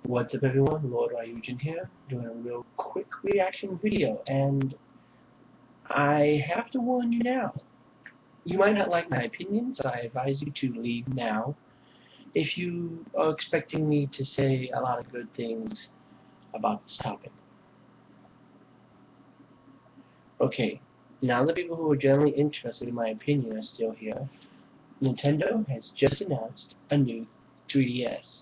What's up everyone, Lord Ryujin here, doing a real quick reaction video, and I have to warn you now. You might not like my opinion, so I advise you to leave now if you are expecting me to say a lot of good things about this topic. Okay, now the people who are generally interested in my opinion are still here. Nintendo has just announced a new 3DS.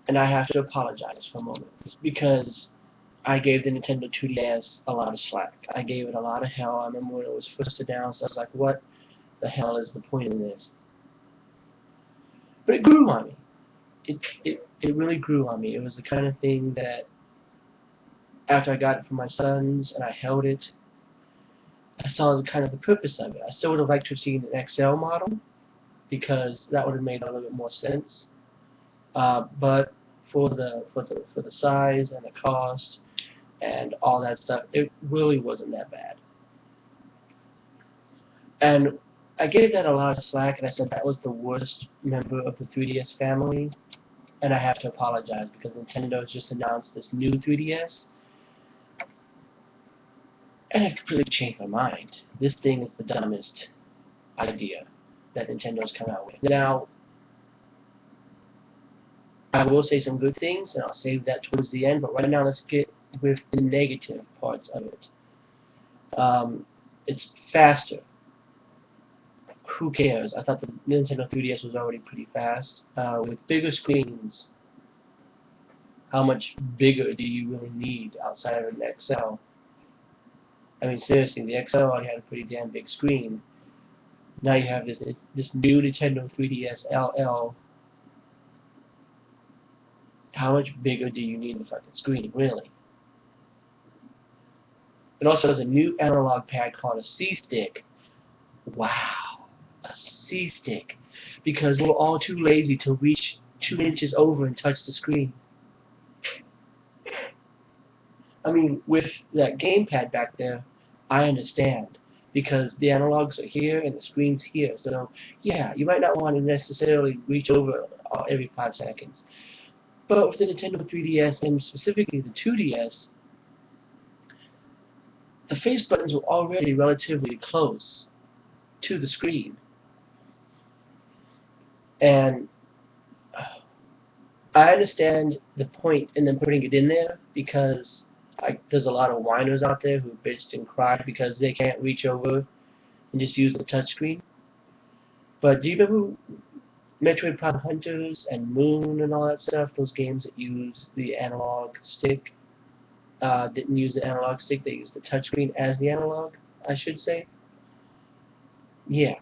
And I have to apologize for a moment, because I gave the Nintendo 2DS a lot of slack. I gave it a lot of hell. I remember when it was first announced, I was like, what the hell is the point of this? But it grew on me. It really grew on me. It was the kind of thing that after I got it for my sons and I held it, I saw kind of the purpose of it. I still would have liked to have seen an XL model, because that would have made a little bit more sense. But for the size and the cost and all that stuff, it really wasn't that bad. And I gave that a lot of slack, and I said that was the worst member of the 3DS family, and I have to apologize because Nintendo has just announced this new 3DS, and it completely changed my mind. This thing is the dumbest idea that Nintendo's come out with. Now, I will say some good things, and I'll save that towards the end, but right now let's get with the negative parts of it. It's faster. Who cares? I thought the Nintendo 3DS was already pretty fast. With bigger screens, how much bigger do you really need outside of an XL? I mean, seriously, the XL already had a pretty damn big screen. Now you have this new Nintendo 3DS LL. How much bigger do you need the fucking screen, really? It also has a new analog pad called a C-Stick. Wow, a C-Stick. Because we're all too lazy to reach 2 inches over and touch the screen. I mean, with that gamepad back there, I understand, because the analogs are here and the screen's here. So, yeah, you might not want to necessarily reach over every 5 seconds. But with the Nintendo 3DS, and specifically the 2DS, the face buttons were already relatively close to the screen. And I understand the point in them putting it in there, because there's a lot of whiners out there who bitched and cried because they can't reach over and just use the touchscreen. But do you remember Metroid Prime Hunters and Moon and all that stuff? Those games that use the analog stick didn't use the analog stick; they used the touchscreen as the analog, I should say. Yeah,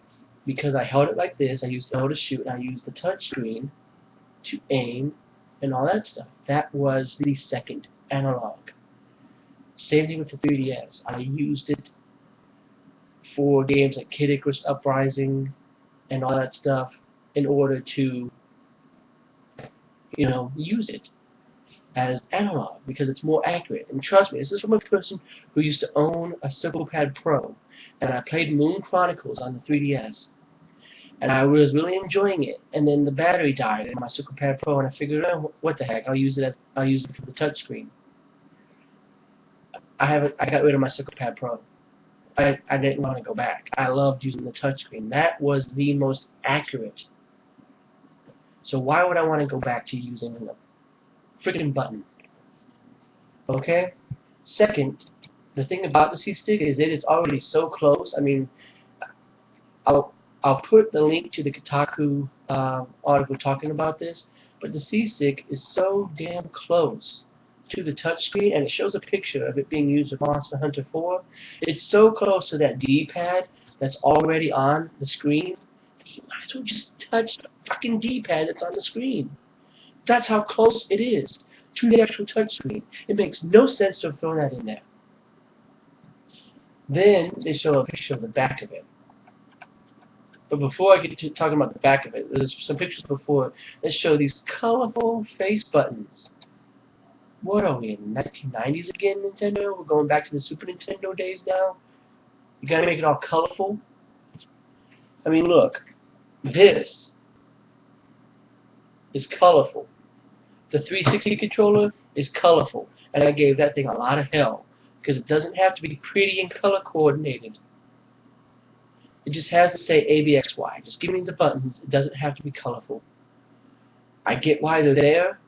because I held it like this. I used L to shoot, and I used the touchscreen to aim and all that stuff. That was the second analog. Same thing with the 3DS. I used it for games like Kid Icarus Uprising and all that stuff in order to, use it as analog, because it's more accurate. And trust me, this is from a person who used to own a CirclePad Pro, and I played Moon Chronicles on the 3DS, and I was really enjoying it. And then the battery died in my CirclePad Pro, and I figured, oh, what the heck? I'll use it for the touchscreen. I got rid of my CirclePad Pro. I didn't want to go back. I loved using the touchscreen. That was the most accurate. So why would I want to go back to using the freaking button? Okay? Second, the thing about the C-Stick is it is already so close. I mean, I'll put the link to the Kotaku article talking about this, but the C-Stick is so damn close to the touchscreen, and it shows a picture of it being used with Monster Hunter 4. It's so close to that D-pad that's already on the screen, you might as well just touch the fucking D-pad that's on the screen. That's how close it is to the actual touchscreen. It makes no sense to have thrown that in there. Then they show a picture of the back of it. But before I get to talking about the back of it, there's some pictures before that show these colorful face buttons. What are we, in the 1990s again, Nintendo? We're going back to the Super Nintendo days now? You gotta make it all colorful? I mean, look. This is colorful. The 360 controller is colorful, and I gave that thing a lot of hell because it doesn't have to be pretty and color coordinated. It just has to say ABXY. Just give me the buttons. It doesn't have to be colorful. I get why they're there,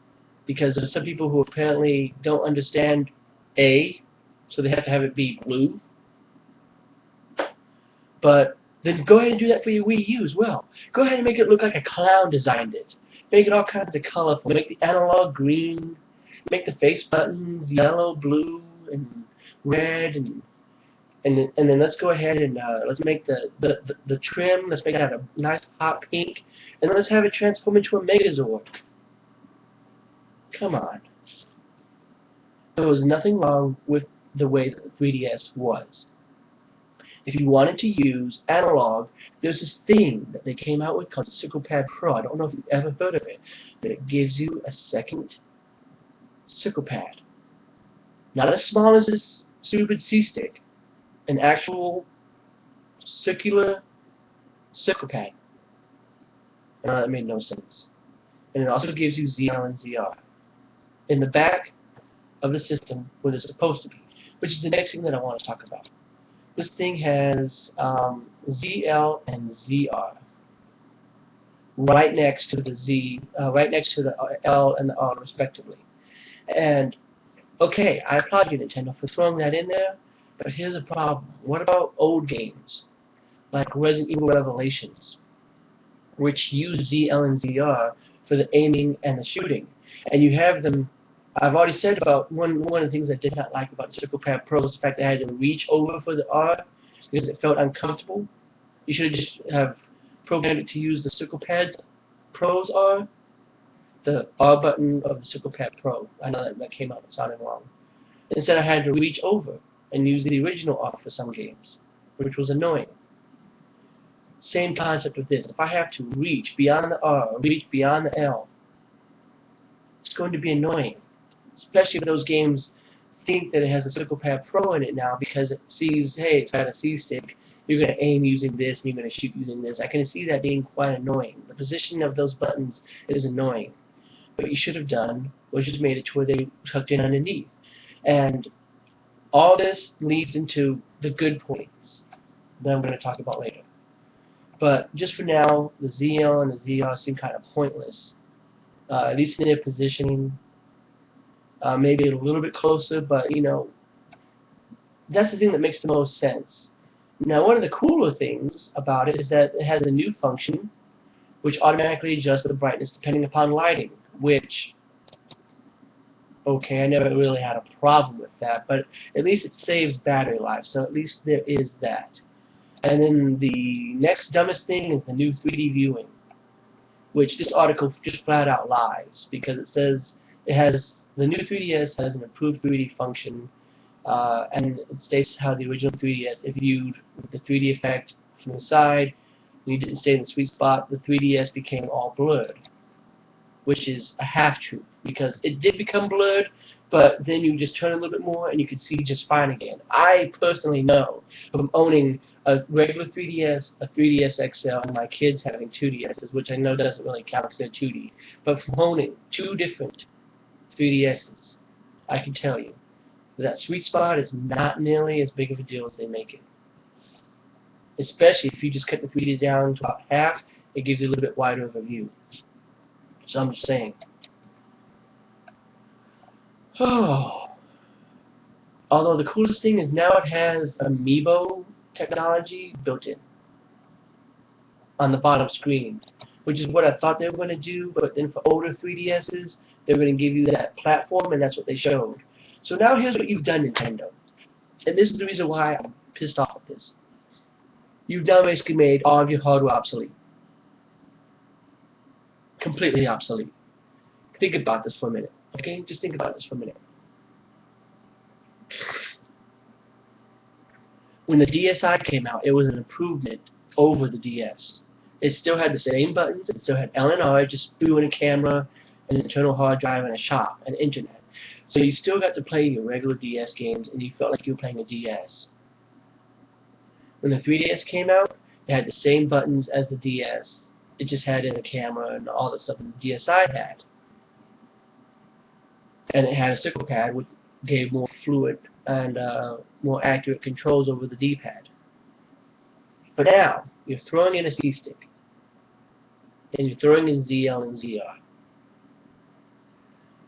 because there's some people who apparently don't understand A, so they have to have it be blue. But then go ahead and do that for your Wii U as well. Go ahead and make it look like a clown designed it. Make it all kinds of colorful. Make the analog green. Make the face buttons yellow, blue, and red, and then let's go ahead and let's make the trim. Let's make it a nice hot pink, and let's have it transform into a Megazord. Come on. There was nothing wrong with the way that the 3DS was. If you wanted to use analog, there's this thing that they came out with called Circle Pad Pro. I don't know if you've ever heard of it, but it gives you a second Circle Pad. Not as small as this stupid C-Stick. An actual circular Circle Pad. I know that made no sense. And it also gives you ZL and ZR in the back of the system where they're supposed to be, which is the next thing that I want to talk about. This thing has ZL and ZR right next to the Z, right next to the L and the R respectively. And okay, I applaud you, Nintendo, for throwing that in there. But here's a problem. What about old games like Resident Evil Revelations, which use ZL and ZR for the aiming and the shooting? And you have them. I've already said about one of the things I did not like about the Circle Pad Pro is the fact that I had to reach over for the R because it felt uncomfortable. You should just have programmed it to use the Circle Pad's Pro's R, the R button of the Circle Pad Pro. I know that came out sounding wrong. Instead, I had to reach over and use the original R for some games, which was annoying. Same concept with this. If I have to reach beyond the R, or reach beyond the L, it's going to be annoying. Especially if those games think that it has a Circle Pad Pro in it now because it sees, hey, it's got a C-Stick, you're going to aim using this, and you're going to shoot using this. I can see that being quite annoying. The position of those buttons is annoying. What you should have done was just made it to where they tucked in underneath. And all this leads into the good points that I'm going to talk about later. But just for now, the ZL and the ZR seem kind of pointless, at least in their positioning. Maybe a little bit closer, but you know, that's the thing that makes the most sense. Now, one of the cooler things about it is that it has a new function which automatically adjusts the brightness depending upon lighting, which, okay, I never really had a problem with that, but at least it saves battery life, so at least there is that. And then the next dumbest thing is the new 3D viewing, which this article just flat out lies, because it says the new 3DS has an improved 3D function, and it states how the original 3DS, if viewed with the 3D effect from the side, when you didn't stay in the sweet spot, the 3DS became all blurred, which is a half-truth, because it did become blurred, but then you just turn a little bit more and you could see just fine again. I personally know from owning a regular 3DS, a 3DS XL, and my kids having 2DSs, which I know doesn't really count because they're 2D, but from owning two different 3DSs, I can tell you that sweet spot is not nearly as big of a deal as they make it. Especially if you just cut the 3D down to about half, it gives you a little bit wider of a view. So I'm just saying. Oh. Although the coolest thing is now it has Amiibo technology built in on the bottom screen, which is what I thought they were going to do, but then for older 3DSs, they're going to give you that platform, and that's what they showed. So now here's what you've done, Nintendo. And this is the reason why I'm pissed off at this. You've now basically made all of your hardware obsolete. Completely obsolete. Think about this for a minute. Okay? Just think about this for a minute. When the DSi came out, it was an improvement over the DS. It still had the same buttons. It still had L and R, just threw in a camera, an internal hard drive, and a shop, and internet. So you still got to play your regular DS games, and you felt like you were playing a DS. When the 3DS came out, it had the same buttons as the DS. It just had in a camera and all the stuff that the DSi had. And it had a sickle pad which gave more fluid and more accurate controls over the D-pad. But now, you're throwing in a C-stick, and you're throwing in ZL and ZR,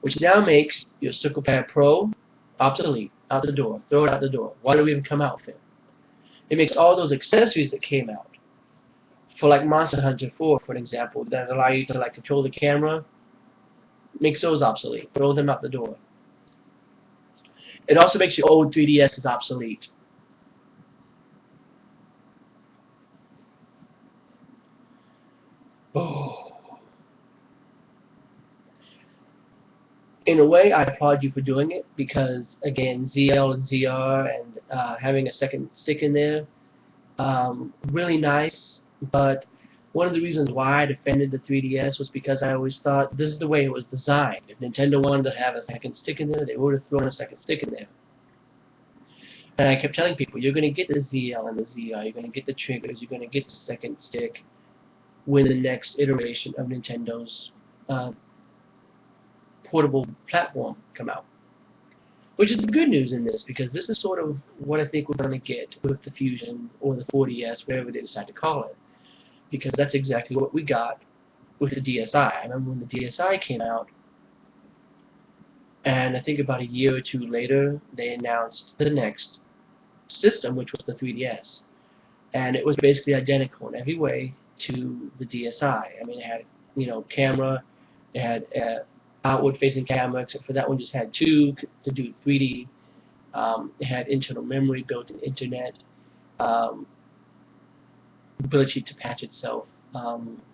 which now makes your Sickle Pad Pro obsolete, out the door. Throw it out the door. Why do we even come out with it? It makes all those accessories that came out for like Monster Hunter 4, for example, that allow you to like control the camera, makes those obsolete. Throw them out the door. It also makes your old 3DSs obsolete. Oh. In a way, I applaud you for doing it because, again, ZL and ZR and having a second stick in there, really nice. But one of the reasons why I defended the 3DS was because I always thought this is the way it was designed. If Nintendo wanted to have a second stick in there, they would have thrown a second stick in there. And I kept telling people, you're going to get the ZL and the ZR, you're going to get the triggers, you're going to get the second stick when the next iteration of Nintendo's portable platform come out. Which is the good news in this, because this is sort of what I think we're going to get with the Fusion or the 4DS, whatever they decide to call it. Because that's exactly what we got with the DSi. I remember when the DSi came out, and I think about a year or two later, they announced the next system, which was the 3DS. And it was basically identical in every way to the DSi. I mean, it had, you know, camera, it had outward-facing camera, except for that one just had two to do 3D. It had internal memory, built-in internet, ability to patch itself,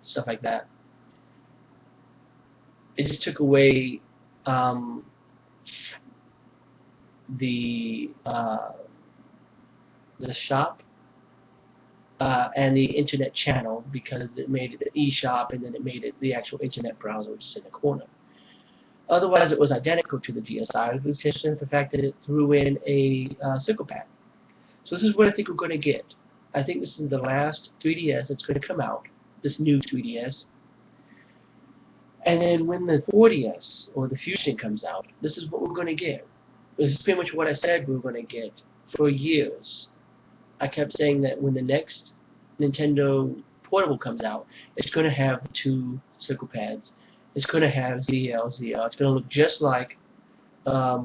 stuff like that. It just took away the shop and the internet channel, because it made it the eShop and then it made it the actual internet browser, which is in the corner. Otherwise, it was identical to the DSi, with the exception of the fact that it threw in a sickle pad. So this is what I think we're going to get. I think this is the last 3DS that's going to come out, this new 3DS. And then when the 4DS or the Fusion comes out, this is what we're going to get. This is pretty much what I said we were going to get for years. I kept saying that when the next Nintendo Portable comes out, it's going to have two sickle pads. It's going to have ZL, ZR. It's going to look just like a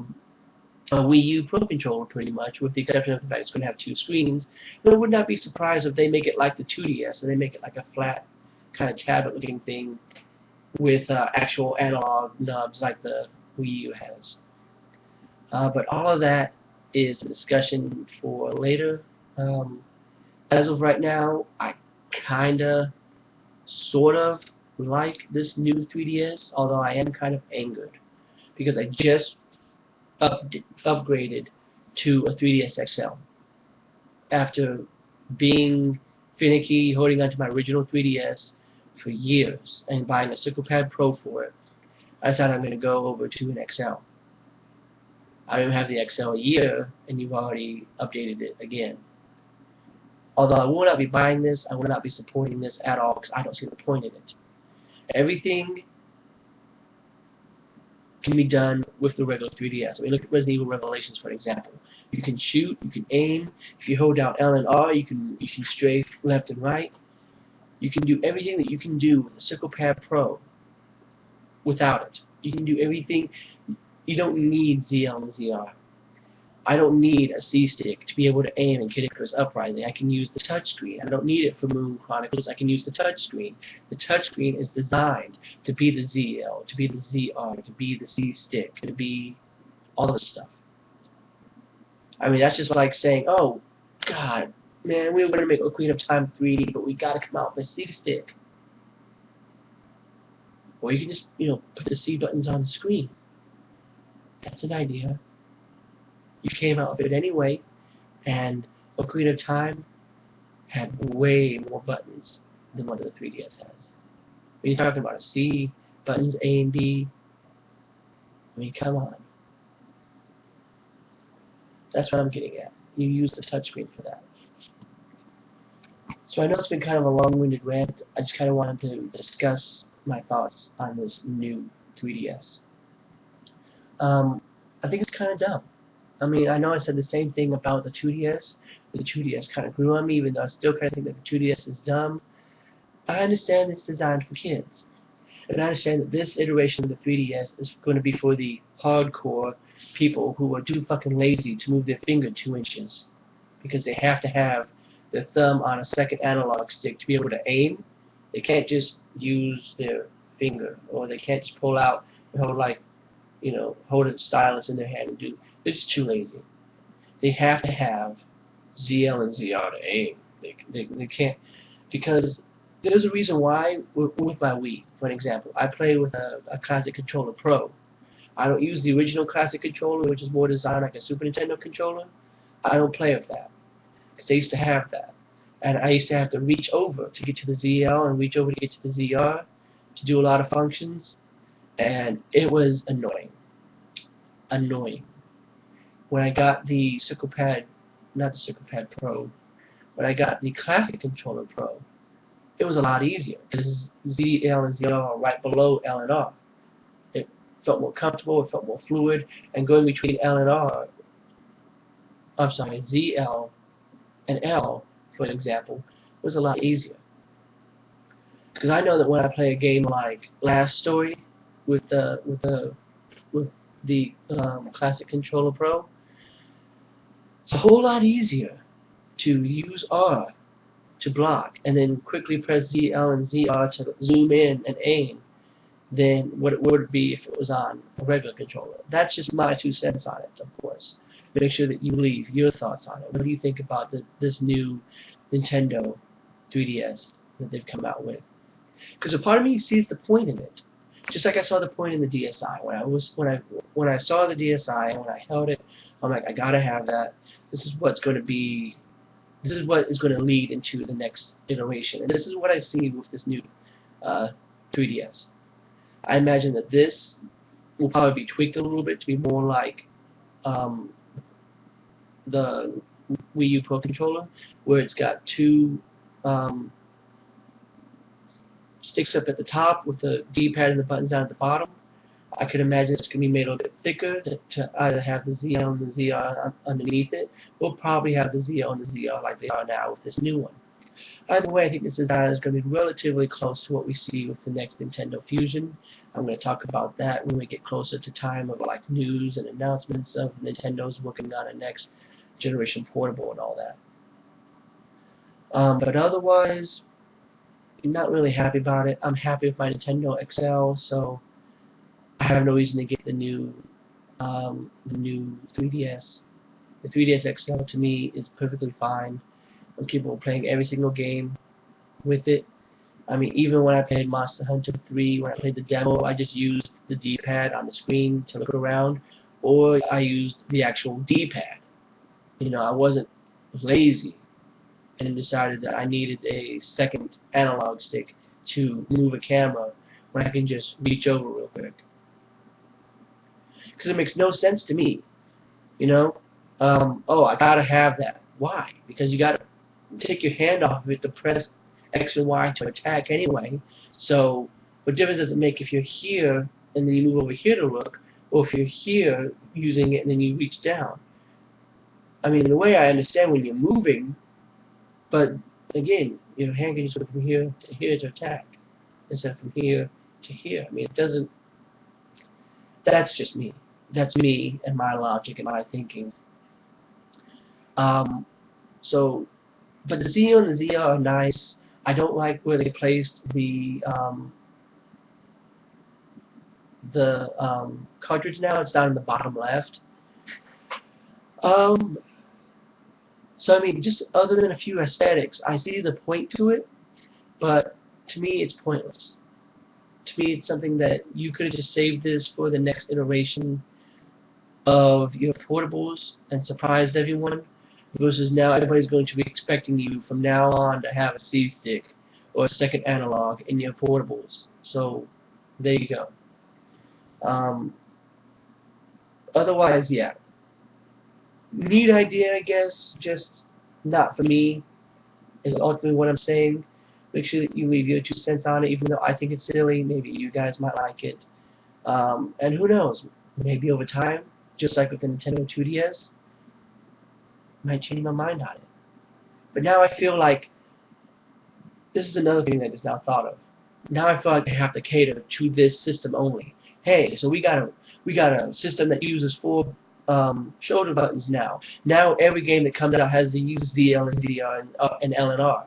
Wii U Pro Controller, pretty much, with the exception of the fact it's going to have two screens. But I would not be surprised if they make it like the 2DS, and they make it like a flat, kind of tablet-looking thing with actual analog knobs like the Wii U has. But all of that is a discussion for later. As of right now, I kinda, sort of like this new 3DS, although I am kind of angered because I just upgraded to a 3DS XL after being finicky, holding onto my original 3DS for years and buying a Sickle Pad Pro for it. I decided I'm going to go over to an XL. I didn't have the XL a year, and you've already updated it again. Although I will not be buying this, I will not be supporting this at all because I don't see the point in it. Everything can be done with the regular 3DS. I mean, look at Resident Evil Revelations, for example. You can shoot, you can aim. If you hold down L and R, you can strafe left and right. You can do everything that you can do with the Sickle Pad Pro without it. You can do everything. You don't need ZL and ZR. I don't need a C-stick to be able to aim in Kid Icarus Uprising. I can use the touchscreen. I don't need it for Moon Chronicles. I can use the touchscreen. The touchscreen is designed to be the ZL, to be the ZR, to be the C-stick, to be all this stuff. I mean, that's just like saying, oh, God, man, we were going to make Ocarina of Time 3D, but we got to come out with a C-stick. Or you can just, you know, put the C buttons on the screen. That's an idea. You came out with it anyway, and Ocarina of Time had way more buttons than what the 3DS has. When you're talking about a C, buttons A and B, I mean, come on. That's what I'm getting at. You use the touchscreen for that. So I know it's been kind of a long-winded rant. I just kind of wanted to discuss my thoughts on this new 3DS. I think it's kind of dumb. I mean, I know I said the same thing about the 2DS. The 2DS kind of grew on me, even though I still kind of think that the 2DS is dumb. I understand it's designed for kids. And I understand that this iteration of the 3DS is going to be for the hardcore people who are too fucking lazy to move their finger 2 inches. Because they have to have their thumb on a second analog stick to be able to aim. They can't just use their finger, or they can't just pull out and hold a stylus in their hand and do. They're just too lazy. They have to have ZL and ZR to aim. They can't, because there's a reason why with my Wii, for an example, I play with a Classic Controller Pro. I don't use the original Classic Controller, which is more designed like a Super Nintendo controller. I don't play with that, because I used to have that. And I used to have to reach over to get to the ZL and reach over to get to the ZR to do a lot of functions, and it was annoying. Annoying. When I got the CirclePad, not the CirclePad Pro, when I got the Classic Controller Pro, it was a lot easier, because ZL and ZR are right below L and R. It felt more comfortable, it felt more fluid, and going between ZL and L, for example, was a lot easier. Because I know that when I play a game like Last Story with the Classic Controller Pro, it's a whole lot easier to use R to block and then quickly press ZL and ZR to zoom in and aim than what it would be if it was on a regular controller. That's just my 2 cents on it, of course. Make sure that you leave your thoughts on it. What do you think about this new Nintendo 3DS that they've come out with? Because a part of me sees the point in it, just like I saw the point in the DSi. When I saw the DSi and when I held it, I'm like, I gotta have that. This is what is going to lead into the next iteration, and this is what I see with this new 3DS. I imagine that this will probably be tweaked a little bit to be more like the Wii U Pro Controller, where it's got 2 sticks up at the top with the D-pad and the buttons down at the bottom. I could imagine it's going to be made a little bit thicker to either have the ZL and the ZR underneath it, or probably have the ZL and the ZR like they are now with this new one. Either way, I think this design is going to be relatively close to what we see with the next Nintendo Fusion. I'm going to talk about that when we get closer to time of like news and announcements of Nintendo's working on a next generation portable and all that. But otherwise, I'm not really happy about it. I'm happy with my Nintendo XL, so I have no reason to get the new 3DS. The 3DS XL to me is perfectly fine. I'm capable of playing every single game with it. I mean, even when I played Monster Hunter 3, when I played the demo, I just used the D-pad on the screen to look around, or I used the actual D-pad. You know, I wasn't lazy and decided that I needed a second analog stick to move a camera when I can just reach over real quick. Because it makes no sense to me, you know. Oh, I gotta have that. Why? Because you gotta take your hand off of it to press X and Y to attack anyway. So, what difference does it make if you're here and then you move over here to look, or if you're here using it and then you reach down? I mean, in a way, I understand when you're moving, but again, your hand can just go from here to attack, instead of from here to here. I mean, it doesn't. That's just me. That's me and my logic and my thinking. But the ZL and the ZR are nice. I don't like where they placed the cartridge now. It's down in the bottom left. So I mean, just other than a few aesthetics, I see the point to it, but to me it's pointless. To me it's something that you could have just saved this for the next iteration of your portables and surprised everyone, versus now everybody's going to be expecting you from now on to have a C-stick or a second analog in your portables. So there you go. Otherwise, yeah. Neat idea, I guess, just not for me. is ultimately what I'm saying. Make sure that you leave your 2 cents on it, even though I think it's silly. Maybe you guys might like it. And who knows? Maybe over time, just like with the Nintendo 2DS, I might change my mind on it. But now I feel like this is another thing that is now thought of. Now I feel like they have to cater to this system only. Hey, so we got a system that uses 4 shoulder buttons now. Now every game that comes out has to use ZL and ZR and L and R.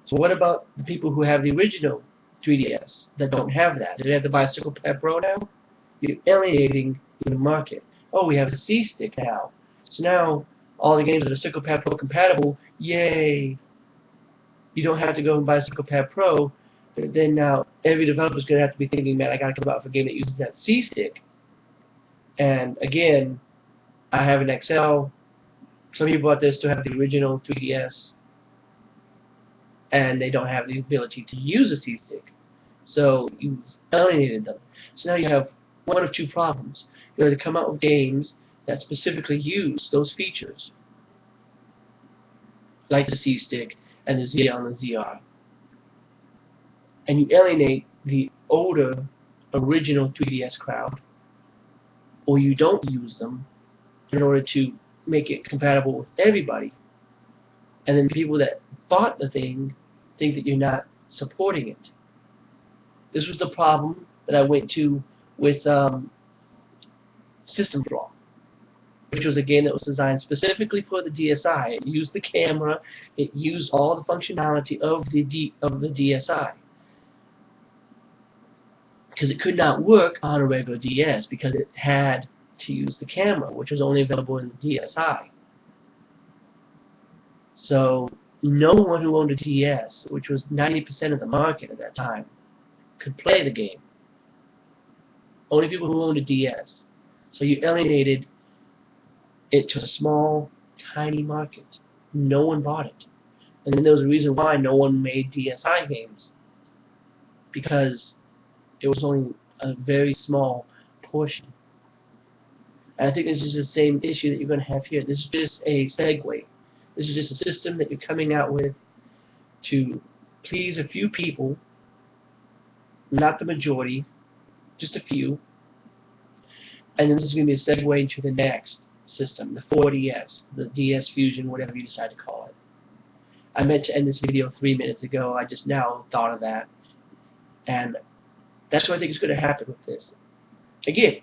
So what about the people who have the original 3DS that don't have that? Do they have to buy a Circle Pad Pro now? You're alienating the market. Oh, we have a C-Stick now. So now all the games that are Circle Pad Pro compatible, yay! You don't have to go and buy a Circle Pad Pro, but then now every developer's going to have to be thinking, man, I got to come out with a game that uses that C-Stick. And again, I have an XL. Some people out there still have the original 3DS, and they don't have the ability to use a C-Stick. So you've alienated them. So now you have one of two problems. You have to come out with games that specifically use those features, like the C-Stick and the ZL and the ZR. And you alienate the older, original 3DS crowd, or you don't use them in order to make it compatible with everybody. And then people that bought the thing think that you're not supporting it. This was the problem that I went to with System Brawl, which was a game that was designed specifically for the DSi. It used the camera, it used all the functionality of the DSi. Because it could not work on a regular DS because it had to use the camera, which was only available in the DSi. So no one who owned a DS, which was 90% of the market at that time, could play the game. Only people who owned a DS. So you alienated it to a small, tiny market. No one bought it. And then there was a reason why no one made DSi games. Because it was only a very small portion. And I think this is the same issue that you're going to have here. This is just a segue. This is just a system that you're coming out with to please a few people, not the majority, just a few. And then this is going to be a segue into the next system, the 4DS, the DS Fusion, whatever you decide to call it. I meant to end this video 3 minutes ago. I just now thought of that. And that's what I think is going to happen with this. Again,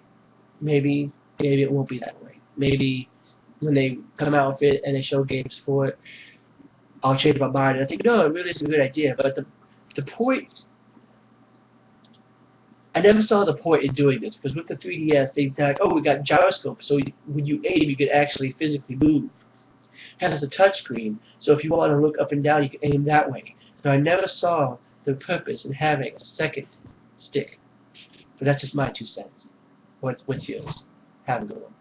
maybe it won't be that way. Maybe when they come out with it and they show games for it, I'll change my mind and I think, no, it really is a good idea. But the point, I never saw the point in doing this, because with the 3DS, they thought, oh, we got gyroscope, so when you aim, you can actually physically move. It has a touch screen, so if you want to look up and down, you can aim that way. So I never saw the purpose in having a second stick. But that's just my 2 cents. What's yours? Have a good one.